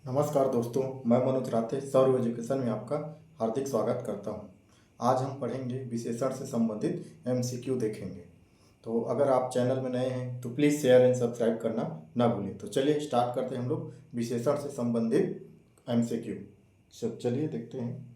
नमस्कार दोस्तों, मैं मनोज राठे सौरव एजुकेशन में आपका हार्दिक स्वागत करता हूं। आज हम पढ़ेंगे विशेषण से संबंधित एमसीक्यू देखेंगे। तो अगर आप चैनल में नए हैं तो प्लीज़ शेयर एंड सब्सक्राइब करना ना भूलें। तो चलिए स्टार्ट करते हैं हम लोग विशेषण से संबंधित एमसीक्यू। चलिए देखते हैं।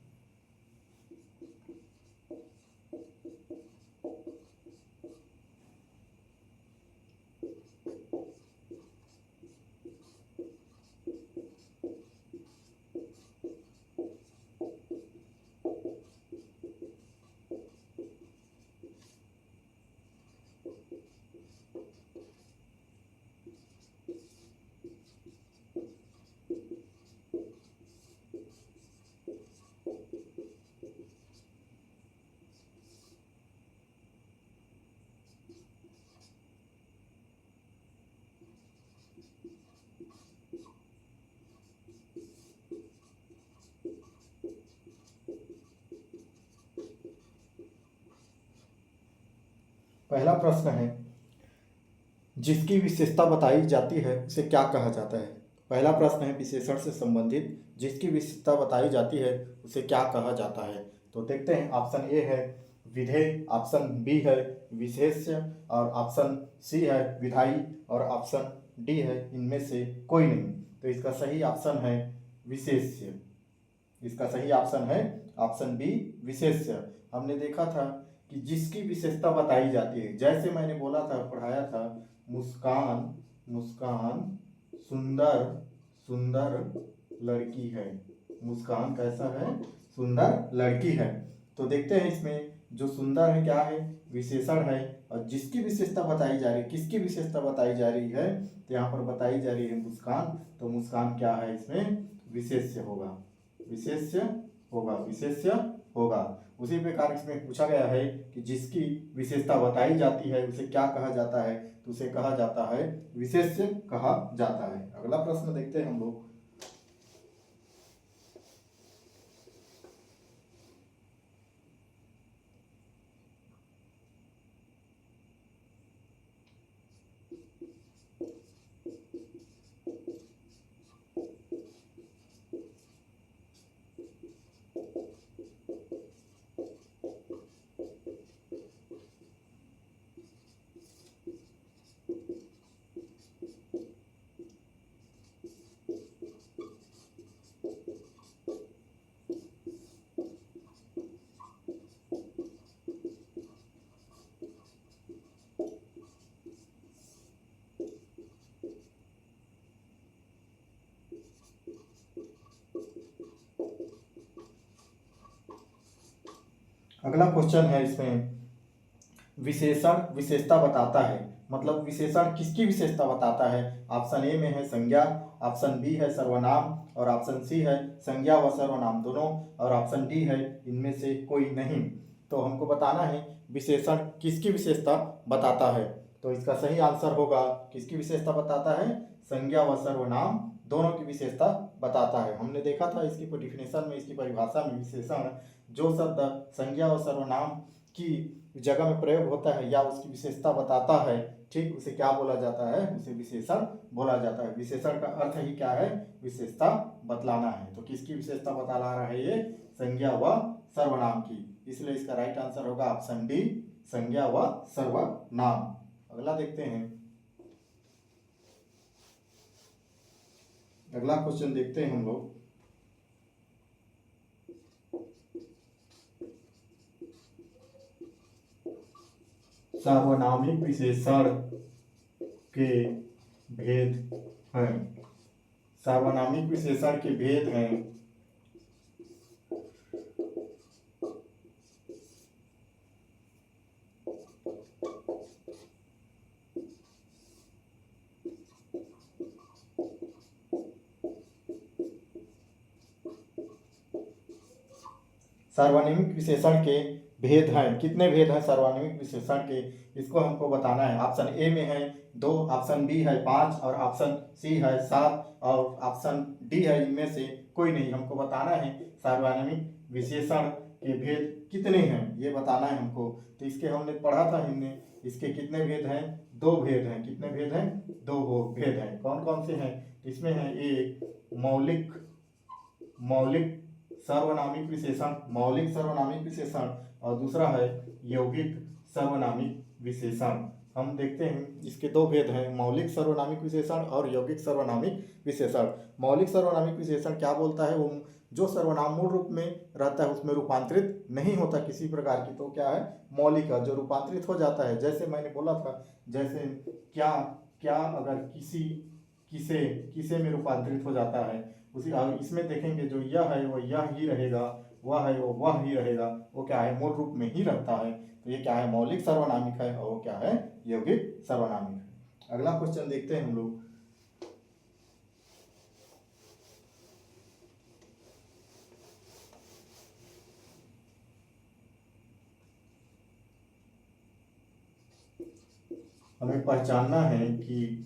पहला प्रश्न है, जिसकी विशेषता बताई जाती है उसे क्या कहा जाता है। पहला प्रश्न है विशेषण से संबंधित, जिसकी विशेषता बताई जाती है उसे क्या कहा जाता है। तो देखते हैं, ऑप्शन ए है विधेय, ऑप्शन बी है विशेष्य और ऑप्शन सी है विधायी और ऑप्शन डी है इनमें से कोई नहीं। तो इसका सही ऑप्शन है विशेष्य। इसका सही ऑप्शन है ऑप्शन बी विशेष्य। हमने देखा था कि जिसकी विशेषता बताई जाती है, जैसे मैंने बोला था, पढ़ाया था, मुस्कान मुस्कान सुंदर सुंदर लड़की है। मुस्कान कैसा है? सुंदर लड़की है। तो देखते हैं इसमें जो सुंदर है क्या है? विशेषण है। और जिसकी विशेषता बताई जा रही है, किसकी विशेषता बताई जा रही है? तो यहाँ पर बताई जा रही है मुस्कान। तो मुस्कान क्या है? इसमें विशेष्य होगा, विशेष्य होगा, विशेष्य होगा। उसी प्रकार इसमें पूछा गया है कि जिसकी विशेषता बताई जाती है उसे क्या कहा जाता है। तो उसे कहा जाता है विशेष्य कहा जाता है। अगला प्रश्न देखते हैं हम लोग। अगला क्वेश्चन है इसमें, विशेषण विशेषता बताता है, मतलब विशेषण किसकी विशेषता बताता है। ऑप्शन ए में है संज्ञा, ऑप्शन बी है सर्वनाम और ऑप्शन सी है संज्ञा व सर्वनाम दोनों और ऑप्शन डी है इनमें से कोई नहीं। तो हमको बताना है विशेषण किसकी विशेषता बताता है। तो इसका सही आंसर होगा, किसकी विशेषता बताता है? संज्ञा व सर्वनाम दोनों की विशेषता बताता है। हमने देखा था इसकी डेफिनेशन में, इसकी परिभाषा में, विशेषण जो शब्द संज्ञा और सर्वनाम की जगह में प्रयोग होता है या उसकी विशेषता बताता है, ठीक, उसे क्या बोला जाता है? उसे विशेषण बोला जाता है। विशेषण का अर्थ ही क्या है? विशेषता बतलाना है। तो किसकी विशेषता बता रहा है ये? संज्ञा व सर्वनाम की। इसलिए इसका राइट आंसर होगा ऑप्शन डी, संज्ञा व सर्वनाम। अगला देखते हैं, अगला क्वेश्चन देखते हैं हम लोग। सार्वनामिक विशेषण के भेद हैं। सार्वनामिक विशेषण के भेद हैं। सार्वनामिक विशेषण के भेद हैं। कितने भेद हैं सार्वनामिक विशेषण के? इसको हमको बताना है। ऑप्शन ए में है 2, ऑप्शन बी है 5 और ऑप्शन सी है 7 और ऑप्शन डी है इनमें से कोई नहीं। हमको बताना है सार्वनामिक विशेषण के भेद कितने हैं, ये बताना है हमको। तो इसके हमने पढ़ा था, हमने इसके कितने भेद हैं? दो भेद हैं। कितने भेद हैं? दो भेद हैं। कौन कौन से हैं? इसमें है एक मौलिक मौलिक सर्वनामिक विशेषण, मौलिक सर्वनामिक विशेषण, और दूसरा है यौगिक सर्वनामिक विशेषण। हम देखते हैं इसके दो भेद हैं, मौलिक सर्वनामिक विशेषण और यौगिक सर्वनामिक विशेषण। मौलिक सर्वनामिक विशेषण क्या बोलता है? वो जो सर्वनाम मूल रूप में रहता है उसमें रूपांतरित नहीं होता किसी प्रकार की, तो क्या है? मौलिक है। जो रूपांतरित हो जाता है, जैसे मैंने बोला था, जैसे क्या, क्या अगर किसी, किसे, किसे में रूपांतरित हो जाता है, उसी इसमें देखेंगे जो यह है वो यह ही रहेगा, वह है वो वह ही रहेगा, वो क्या है? मूल रूप में ही रहता है। तो ये क्या है? मौलिक सर्वनामिक है, और वो क्या है? यौगिक सर्वनामिक है। अगला क्वेश्चन देखते हैं हम लोग। हमें पहचानना है कि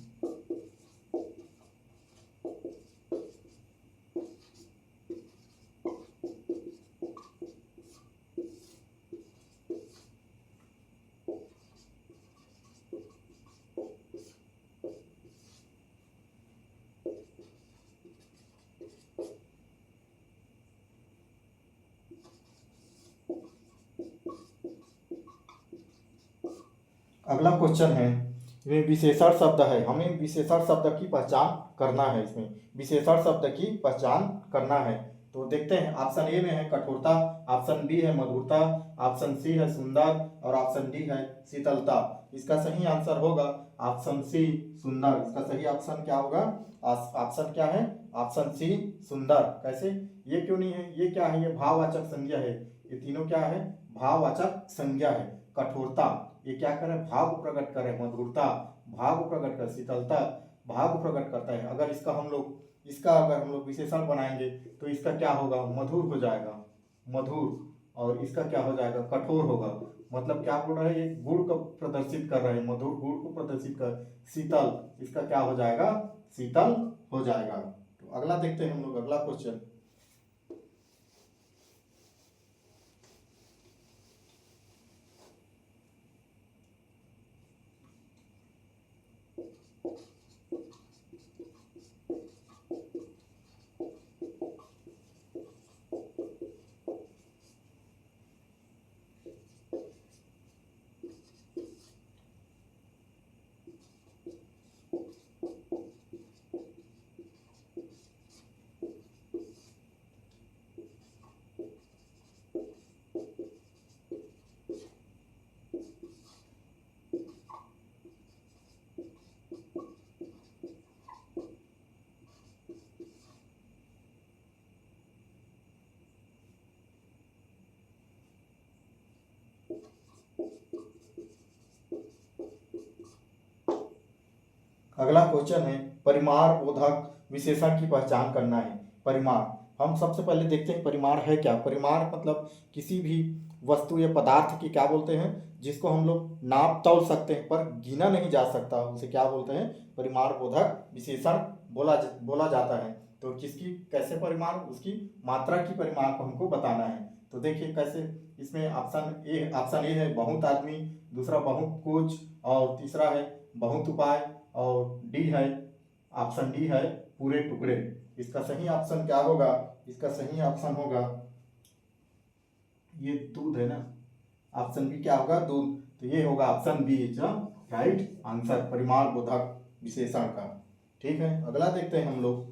अगला क्वेश्चन है, इसमें विशेषण शब्द है, हमें विशेषण शब्द की पहचान करना है। इसमें विशेषण शब्द की पहचान करना है। तो देखते हैं, ऑप्शन ए में है कठोरता, ऑप्शन बी है मधुरता, ऑप्शन सी है सुंदर, और ऑप्शन डी है शीतलता। इसका सही आंसर होगा ऑप्शन सी सुंदर। इसका सही ऑप्शन क्या होगा? ऑप्शन क्या है? ऑप्शन सी सुंदर। कैसे? ये क्यों नहीं है? ये क्या है? ये भाववाचक संज्ञा है। ये तीनों क्या है? भाववाचक संज्ञा है। कठोरता ये क्या करे? भाव को प्रकट करे। मधुरता भाव को प्रकट कर, शीतलता भाव को प्रकट करता है। अगर इसका अगर हम लोग विशेषण बनाएंगे तो इसका क्या होगा? मधुर हो जाएगा, मधुर। और इसका क्या हो जाएगा? कठोर होगा। मतलब क्या बोल रहा है? ये गुण को प्रदर्शित कर रहा है, मधुर गुण को प्रदर्शित कर। शीतल, इसका क्या हो जाएगा? शीतल हो जाएगा। तो अगला देखते हैं हम लोग, अगला क्वेश्चन। अगला क्वेश्चन है, परिमाण बोधक विशेषण की पहचान करना है। परिमाण, हम सबसे पहले देखते हैं परिमाण है क्या। परिमाण मतलब किसी भी वस्तु या पदार्थ की क्या बोलते हैं? जिसको हम लोग नाप तौल सकते हैं पर गिना नहीं जा सकता, उसे क्या बोलते हैं? परिमाण बोधक विशेषण बोला जाता है। तो किसकी कैसे परिमाण? उसकी मात्रा की परिमाण को हमको बताना है। तो देखिए कैसे, इसमें ऑप्शन ए है बहुत आदमी, दूसरा बहुत कुछ, और तीसरा है बहुत उपाय, और डी है, ऑप्शन डी है पूरे टुकड़े। इसका सही ऑप्शन क्या होगा? इसका सही ऑप्शन होगा, ये दूध है ना, ऑप्शन बी क्या होगा? दूध। तो ये होगा option B is right answer, परिमाण बोधक विशेषण का। ठीक है, अगला देखते हैं हम लोग।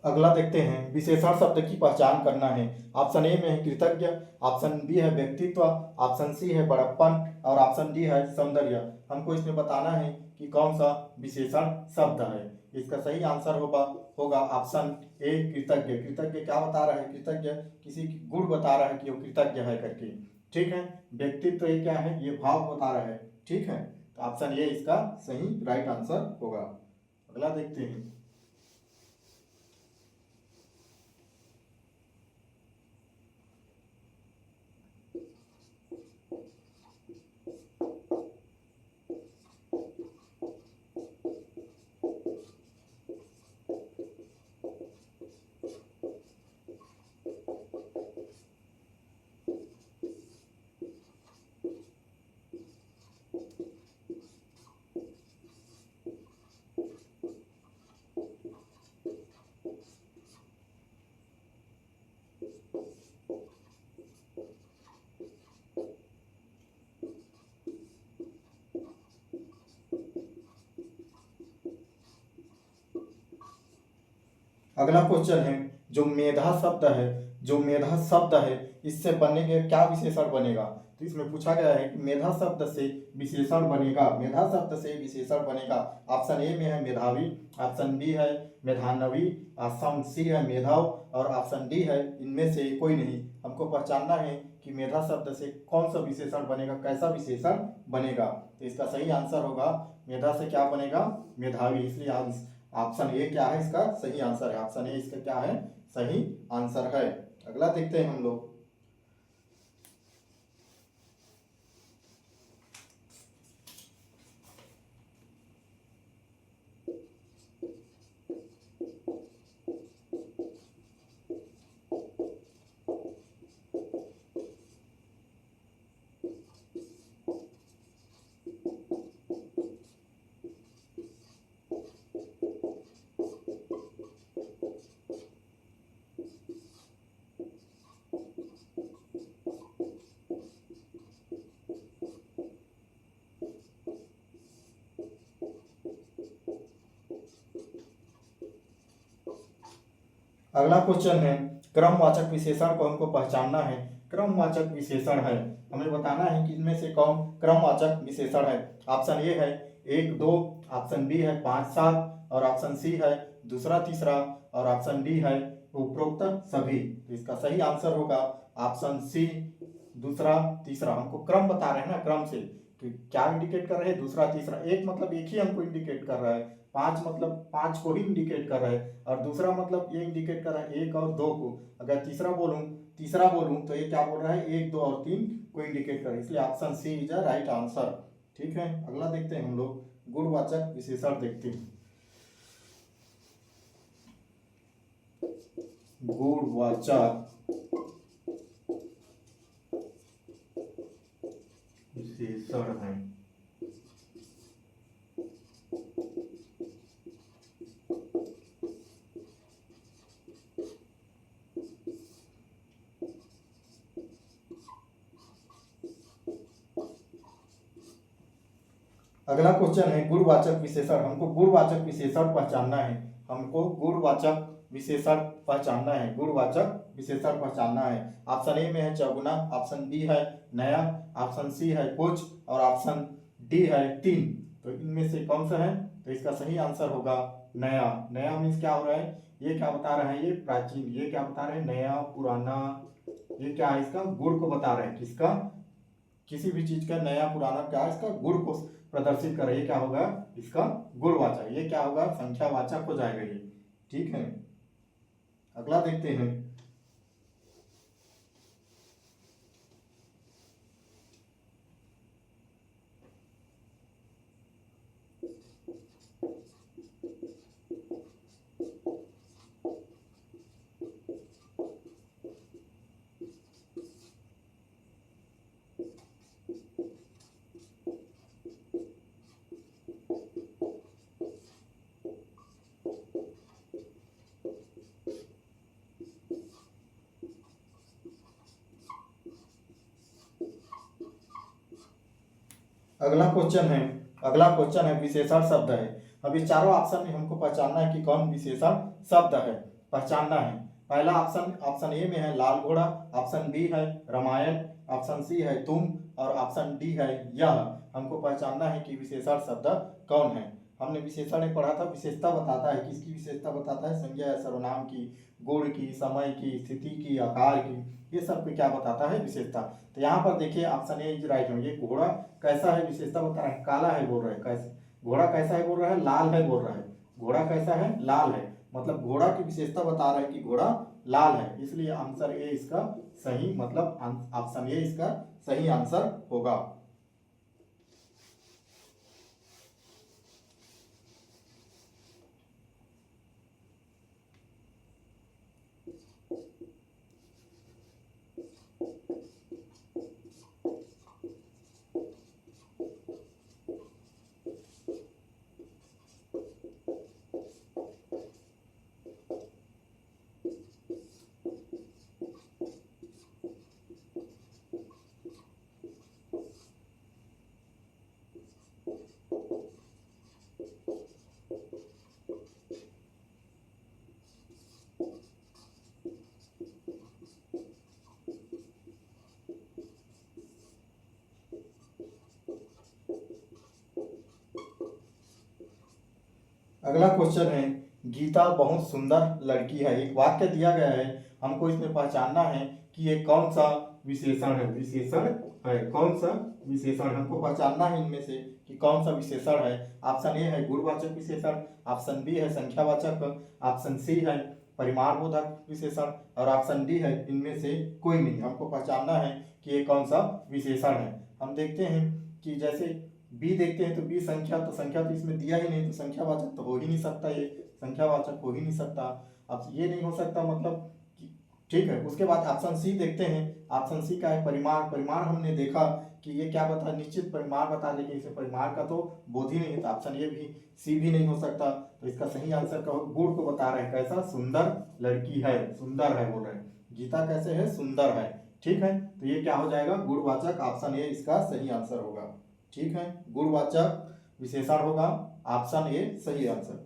अगला देखते हैं, विशेषण शब्द की पहचान करना है। ऑप्शन ए में है कृतज्ञ, ऑप्शन बी है व्यक्तित्व, ऑप्शन सी है बड़प्पन, और ऑप्शन डी है सौंदर्य। हमको इसमें बताना है कि कौन सा विशेषण शब्द है। इसका सही आंसर होगा होगा ऑप्शन ए कृतज्ञ। कृतज्ञ क्या बता रहा है? कृतज्ञ किसी की गुण बता रहा है कि वो कृतज्ञ है करके। ठीक है, व्यक्तित्व ये क्या है? ये भाव बता रहा है। ठीक है, तो ऑप्शन ए इसका सही राइट आंसर होगा। अगला देखते हैं। अगला क्वेश्चन है, जो मेधा शब्द है, जो मेधा शब्द है इससे बनने के क्या विशेषण बनेगा? तो इसमें पूछा गया है कि मेधा शब्द से विशेषण बनेगा, मेधा शब्द से विशेषण बनेगा। ऑप्शन ए में है मेधावी, ऑप्शन बी है मेधानवी, ऑप्शन सी है मेधाव और ऑप्शन डी है इनमें से कोई नहीं। हमको पहचानना है कि मेधा शब्द से कौन सा विशेषण बनेगा, कैसा विशेषण बनेगा। तो इसका सही आंसर होगा मेधा से क्या बनेगा? मेधावी। इसलिए ऑप्शन ए क्या है? इसका सही आंसर है। ऑप्शन ए इसका क्या है? सही आंसर है। अगला देखते हैं हम लोग। अगला क्वेश्चन है, क्रमवाचक विशेषण को हमको पहचानना है। क्रमवाचक विशेषण है, हमें बताना है कि इनमें से कौन क्रमवाचक विशेषण है। ऑप्शन ए है 1 2, ऑप्शन बी है 5 7 और ऑप्शन सी है दूसरा तीसरा और ऑप्शन डी है उपरोक्त सभी। तो इसका सही आंसर होगा ऑप्शन सी दूसरा तीसरा। हमको क्रम बता रहे हैं ना, क्रम से कि क्या इंडिकेट कर रहे हैं? दूसरा तीसरा। एक मतलब एक ही हमको इंडिकेट कर रहा है, 5 मतलब 5 को ही इंडिकेट कर रहा है और दूसरा मतलब ये इंडिकेट कर रहा है 1 और 2 को। अगर तीसरा बोलूं तो ये क्या बोल रहा है? 1 2 और 3 को इंडिकेट कर रहा है। इसलिए option C is the right answer. ठीक है, अगला देखते हैं हम लोग, गुणवाचक विशेषण देखते हैं। गुणवाचक विशेषण है। अगला क्वेश्चन है गुणवाचक विशेषण। हमको गुणवाचक विशेषण पहचानना है। हमको गुणवाचक विशेषण पहचानना है, गुणवाचक विशेषण पहचानना है। ऑप्शन ए में है चौगुना, ऑप्शन बी है नया, ऑप्शन सी है कुछ और ऑप्शन डी है 3। तो इनमें से कौन सा है? तो इसका सही आंसर होगा नया। नया मीन्स क्या हो रहा है? ये क्या बता रहा है? ये प्राचीन। ये क्या बता रहे हैं? नया पुराना। ये क्या है? इसका गुण को बता रहे हैं। किसका? किसी भी चीज का नया पुराना क्या? इसका गुण को प्रदर्शित कर रही है। क्या होगा? इसका गुणवाचक। ये क्या होगा? संख्यावाचक हो जाएगा ये। ठीक है, अगला देखते हैं। अगला क्वेश्चन है विशेषण शब्द है। अभी चारों ऑप्शन में हमको पहचानना है कि कौन विशेषण शब्द है, पहचानना है। पहला ऑप्शन ए में है लाल घोड़ा, ऑप्शन बी है रामायण, ऑप्शन सी है तुम और ऑप्शन डी है यह। हमको पहचानना है कि विशेषण शब्द कौन है। हमने विशेषण एक पढ़ा था, विशेषता बताता है, किसकी विशेषता बताता है, संज्ञा या सर्वनाम की, गुण की, समय की, स्थिति की, आकार की, ये सब पे क्या बताता है, विशेषता। तो यहाँ पर देखिए ऑप्शन ए इज राइट है। ये घोड़ा कैसा है, विशेषता बता रहा है, काला है बोल रहा है, कैसे घोड़ा कैसा है बोल रहा है, लाल है बोल रहा है, घोड़ा कैसा है, लाल है, मतलब घोड़ा की विशेषता बता रहा है कि घोड़ा लाल है, इसलिए आंसर ए इसका सही, मतलब ऑप्शन ए इसका सही आंसर होगा। अगला क्वेश्चन है, गीता बहुत सुंदर लड़की है, एक वाक्य दिया गया है, हमको इसमें पहचानना है कि ये कौन सा विशेषण है, विशेषण है, कौन सा विशेषण है, हमको पहचानना है इनमें से कि कौन सा विशेषण है। ऑप्शन ए है गुणवाचक विशेषण, ऑप्शन बी है संख्यावाचक, ऑप्शन सी है परिमाणबोधक विशेषण, और ऑप्शन डी है इनमें से कोई नहीं। हमको पहचानना है कि ये कौन सा विशेषण है। हम देखते हैं कि जैसे बी देखते हैं तो बी संख्या, तो संख्या तो इसमें दिया ही नहीं, तो संख्यावाचक तो हो ही नहीं सकता, ये संख्यावाचक हो ही नहीं सकता। अब ये नहीं हो सकता, मतलब ठीक है। उसके बाद ऑप्शन सी देखते हैं, ऑप्शन सी का है परिमाण, परिमाण हमने देखा कि ये क्या बता, निश्चित परिमाण बता, लेकिन इसे परिमाण का तो बोध ही नहीं है, तो ऑप्शन ये भी सी भी नहीं हो सकता। तो इसका सही आंसर का गुण को बता रहे हैं, कैसा, सुंदर लड़की है, सुंदर है बोल रहे हैं, गीता कैसे है, सुंदर है। ठीक है, तो ये क्या हो जाएगा, गुणवाचक, ऑप्शन ए इसका सही आंसर होगा। ठीक है, गुणवाचक विशेषण होगा, ऑप्शन ए सही आंसर।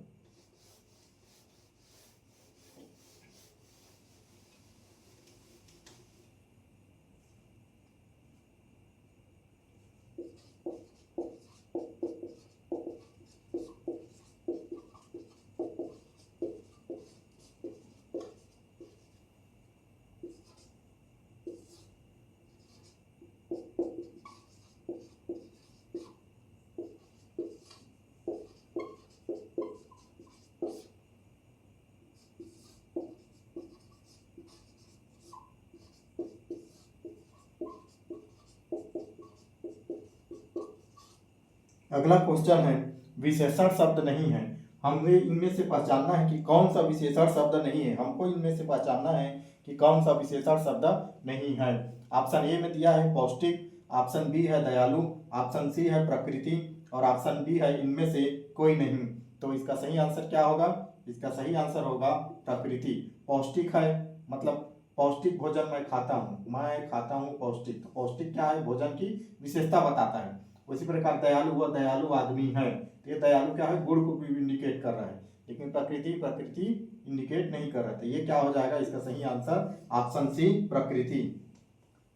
अगला क्वेश्चन है, विशेषण शब्द नहीं है, हमें इनमें से पहचानना है कि कौन सा विशेषण शब्द नहीं है। हमको इनमें से पहचानना है कि कौन सा विशेषण शब्द नहीं है। ऑप्शन ए में दिया है पौष्टिक, ऑप्शन बी है दयालु, ऑप्शन सी है प्रकृति, और ऑप्शन डी है इनमें से कोई नहीं। तो इसका सही आंसर क्या होगा, इसका सही आंसर होगा प्रकृति। पौष्टिक है, मतलब पौष्टिक भोजन मैं खाता हूँ, मैं खाता हूँ पौष्टिक, तो पौष्टिक क्या है, भोजन की विशेषता बताता है। उसी प्रकार दयालु, वह दयालु आदमी है, तो ये दयालु क्या है, गुण को भी इंडिकेट कर रहा है, लेकिन प्रकृति, प्रकृति इंडिकेट नहीं कर रहा है। तो ये क्या हो जाएगा, इसका सही आंसर ऑप्शन सी प्रकृति,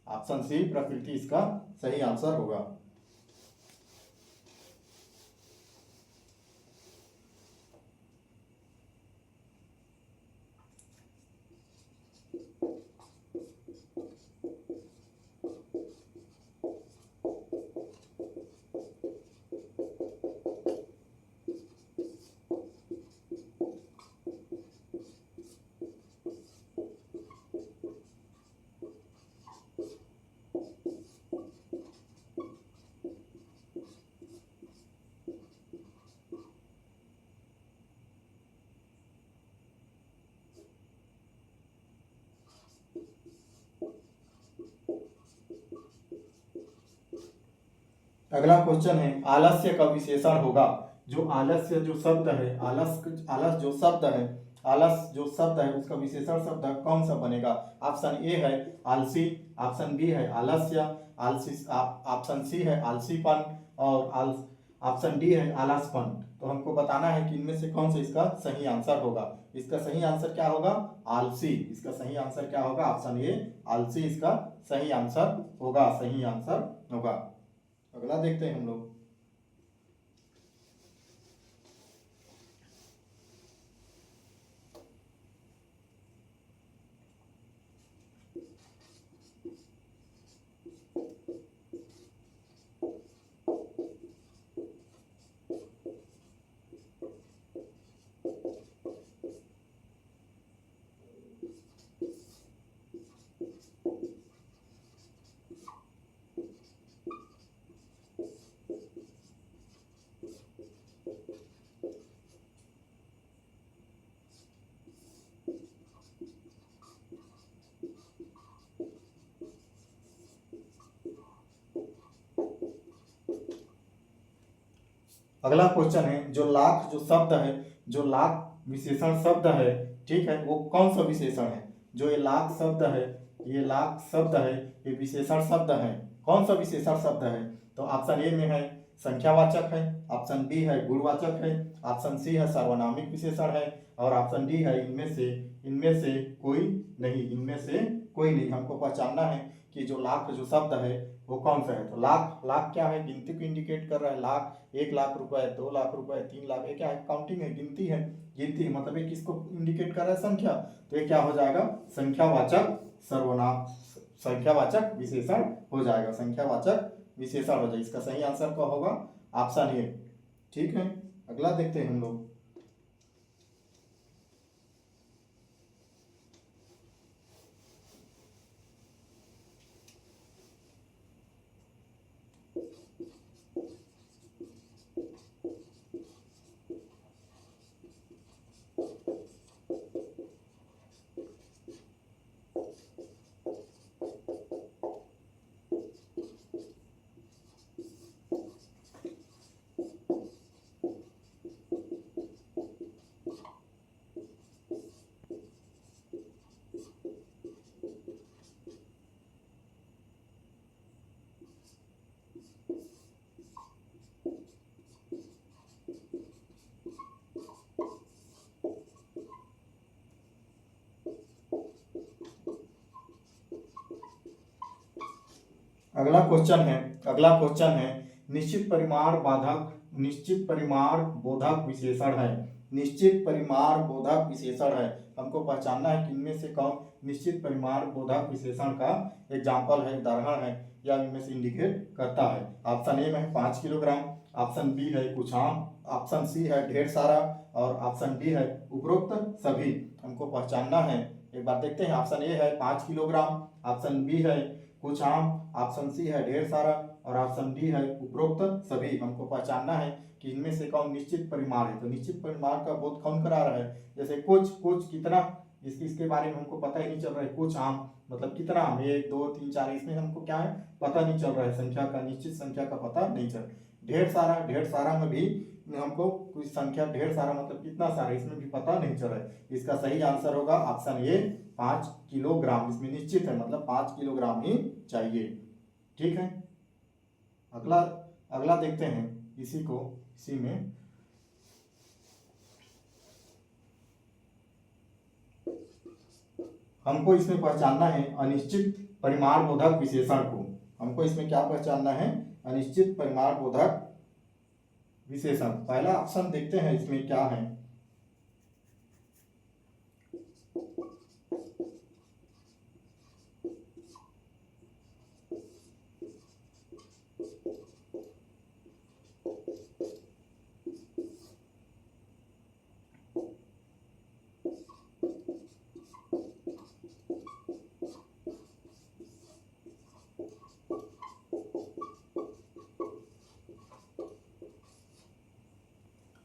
ऑप्शन सी प्रकृति इसका सही आंसर होगा। अगला क्वेश्चन है, आलस्य का विशेषण होगा। जो आलस्य जो शब्द है, आलस जो शब्द है, आलस जो शब्द है उसका विशेषण शब्द कौन सा बनेगा। ऑप्शन ए है आलसी, ऑप्शन बी है आलस्य, आलसी, ऑप्शन सी है आलसीपन, और ऑप्शन डी है आलसपन। तो हमको बताना है कि इनमें से कौन सा इसका सही आंसर होगा। इसका सही आंसर क्या होगा, आलसी, इसका सही आंसर क्या होगा, ऑप्शन ए आलसी इसका सही आंसर होगा, सही आंसर होगा। अगला देखते हैं हम लोग। अगला क्वेश्चन है जो लाख जो शब्द है, जो लाख विशेषण शब्द है, ठीक है, वो कौन सा विशेषण है? जो ये लाख शब्द है, ये लाख शब्द है, ये विशेषण शब्द है, कौन सा विशेषण शब्द है? तो ऑप्शन ए में है संख्यावाचक है, ऑप्शन बी है गुणवाचक है, ऑप्शन सी है सार्वनामिक विशेषण है, और ऑप्शन डी है इनमें से कोई नहीं, इनमें से कोई नहीं। हमको पहचानना है कि जो लाख जो शब्द है वो कौन सा है। तो लाख, लाख क्या है? गिनती को इंडिकेट कर रहा है। लाख, 1 लाख रुपए, 2 लाख रुपए, 3 लाख, ये क्या है? काउंटिंग है, गिनती है। गिनती है मतलब ये किसको इंडिकेट कर रहा है? संख्या। तो ये क्या हो जाएगा? संख्यावाचक सर्वनाम, संख्यावाचक विशेषण हो जाएगा, संख्यावाचक विशेषण हो जाएगा। इसका सही आंसर क्या होगा? Option A. ठीक है, अगला देखते हैं हम लोग। अगला क्वेश्चन है निश्चित परिमाण बाधक, निश्चित परिमाण बोधक विशेषण है। निश्चित परिमाण बोधक विशेषण है। हमको पहचानना है कि इनमें से कौन निश्चित परिमाण बोधक विशेषण का एग्जाम्पल है, उदाहरण है, या इनमें से इंडिकेट करता है। ऑप्शन ए में है 5 किलोग्राम, ऑप्शन बी है कुछ आम, ऑप्शन सी है ढेर सारा, और ऑप्शन डी है उपरोक्त सभी। हमको पहचानना है, एक बार देखते हैं। ऑप्शन ए है 5 किलोग्राम, ऑप्शन बी है कुछ आम, ऑप्शन सी है ढेर सारा, और ऑप्शन डी है उपरोक्त सभी। हमको पहचानना है कि इनमें से कौन निश्चित परिमाण है। तो निश्चित परिमाण का बोध कौन करा रहा है? जैसे कुछ कितना, इसके बारे में हमको पता ही नहीं चल रहा है। कुछ आम मतलब कितना आम, 1 2 3 4, इसमें हमको क्या है? पता नहीं चल रहा है, संख्या का, निश्चित संख्या का पता नहीं चल रहा। ढेर सारा में भी हमको कुछ संख्या, ढेर सारा मतलब कितना सारा, इसमें भी पता नहीं चल रहा है। इसका सही आंसर होगा ऑप्शन ए 5 किलोग्राम। इसमें निश्चित है मतलब 5 किलोग्राम ही चाहिए। ठीक है, अगला अगला देखते हैं। इसी में हमको इसमें पहचानना है अनिश्चित परिमाण बोधक विशेषण को। हमको इसमें क्या पहचानना है? अनिश्चित परिमाण बोधक विशेषण। पहला ऑप्शन देखते हैं इसमें क्या है।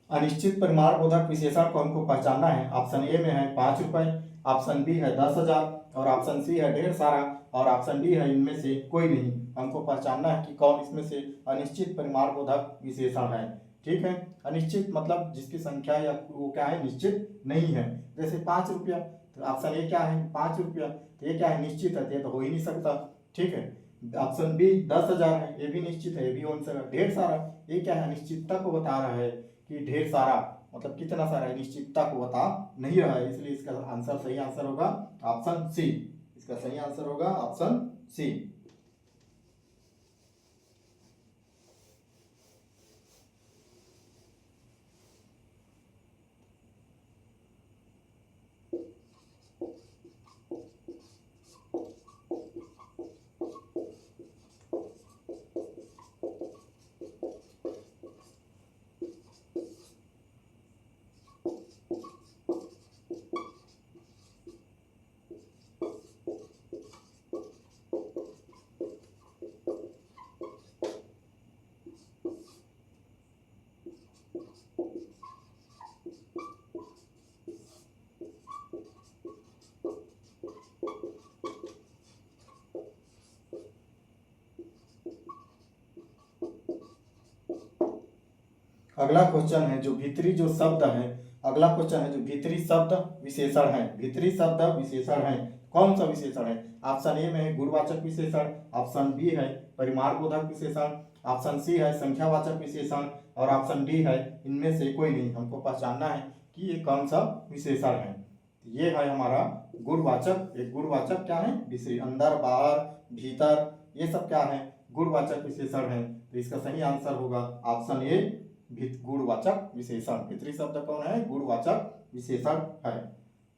अनिश्चित परिमाण बोधक विशेषण को हमको पहचानना है। ऑप्शन ए में है 5 रुपए, ऑप्शन बी है 10,000, और ऑप्शन सी है ढेर सारा, और ऑप्शन डी है इनमें से कोई नहीं। हमको पहचानना है कि कौन इसमें से अनिश्चित परिमाण बोधक विशेषण है। ठीक है, अनिश्चित मतलब जिसकी संख्या या वो क्या है? निश्चित नहीं है। जैसे 5 रुपया, तो ऑप्शन ए क्या है? 5 रुपया, तो ये क्या है? निश्चित है, ये तो हो ही नहीं सकता। ठीक है, ऑप्शन बी 10,000 है, ये भी निश्चित है, ये भी हो नहीं सकता। ढेर सारा, ये क्या है? निश्चितता को बता रहा है कि ढेर सारा मतलब कितना सारा है, निश्चितता को बता नहीं रहा है। इसलिए इसका आंसर, सही आंसर होगा ऑप्शन सी। इसका सही आंसर होगा ऑप्शन सी। अगला क्वेश्चन है जो भीतरी जो शब्द है, अगला क्वेश्चन है जो भीतरी शब्द विशेषण है, भीतरी शब्द विशेषण है, कौन सा विशेषण है? ऑप्शन ए में है गुणवाचक विशेषण, ऑप्शन बी है परिमाणबोधक विशेषण, ऑप्शन सी है संख्यावाचक विशेषण और ऑप्शन डी है इनमें से कोई नहीं। हमको पहचानना है कि ये कौन सा विशेषण है। ये है हमारा गुणवाचक। एक गुणवाचक क्या है? विशेष, अंदर बाहर भीतर ये सब क्या है? गुणवाचक विशेषण है। तो इसका सही आंसर होगा ऑप्शन ए गुणवाचक विशेषण। भीतरी शब्द कौन है? गुणवाचक विशेषण है।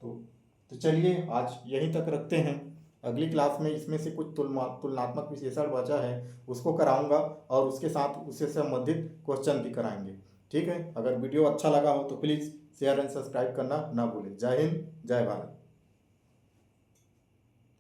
तो चलिए आज यहीं तक रखते हैं। अगली क्लास में इसमें से कुछ तुलनात्मक विशेषण बचा है उसको कराऊंगा और उसके साथ उससे संबंधित क्वेश्चन भी कराएंगे। ठीक है, अगर वीडियो अच्छा लगा हो तो प्लीज़ शेयर एंड सब्सक्राइब करना ना भूलें। जय हिंद, जय भारत।